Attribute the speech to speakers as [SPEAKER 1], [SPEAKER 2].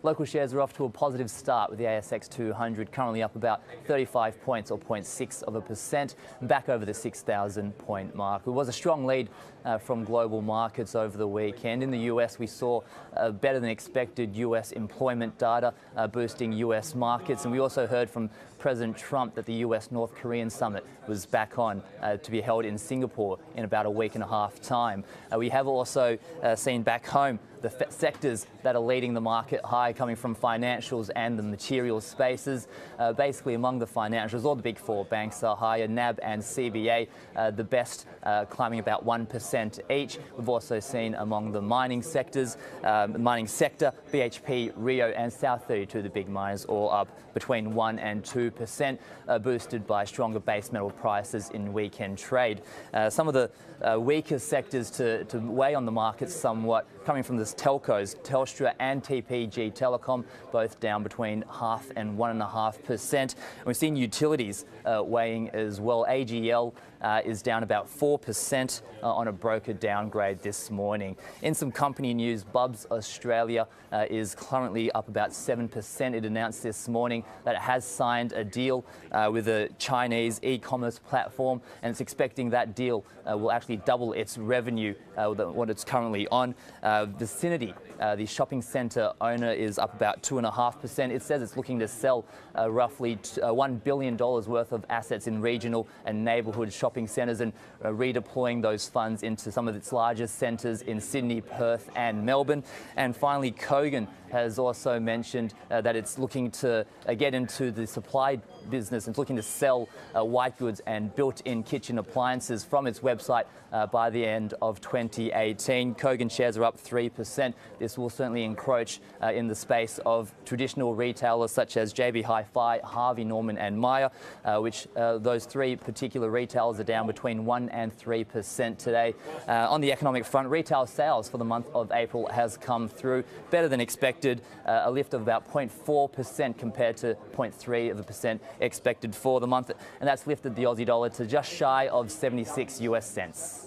[SPEAKER 1] Local shares are off to a positive start with the ASX 200 currently up about 35 points or 0.6%, back over the 6,000 point mark. It was a strong lead from global markets over the weekend. In the US, we saw better than expected US employment data boosting US markets, and we also heard from President Trump that the US-North Korean summit was back on to be held in Singapore in about a week and a half time. We have also seen back home the sectors that are leading the market high coming from financials and the materials spaces. Basically among the financials, all the big four banks are higher, NAB and CBA the best, climbing about 1% each. We've also seen among the mining sectors, BHP, Rio and South 32, the big miners, all up between 1 and 2%, boosted by stronger base metal prices in weekend trade. Some of the weaker sectors to weigh on the market somewhat coming from the telcos, Telstra and TPG Telecom, both down between 0.5% and 1.5%. We've seen utilities weighing as well. AGL is down about 4% on a broker downgrade this morning. In some company news, Bubs Australia is currently up about 7%. It announced this morning that it has signed a deal with a Chinese e-commerce platform, and it's expecting that deal will actually double its revenue what it's currently on. Vicinity, the shopping centre owner, is up about 2.5%. It says it's looking to sell roughly $1 billion worth of assets in regional and neighbourhood shopping centres and redeploying those funds into some of its largest centres in Sydney, Perth and Melbourne. And finally, Kogan has also mentioned that it's looking to get into the supply business and looking to sell white goods and built-in kitchen appliances from its website by the end of 2018. Kogan shares are up 3%. This will certainly encroach in the space of traditional retailers such as JB Hi-Fi, Harvey Norman and Myer, which those three particular retailers are down between 1 and 3% today. On the economic front, retail sales for the month of April has come through better than expected, a lift of about 0.4% compared to 0.3% expected for the month, and that's lifted the Aussie dollar to just shy of 76 US cents.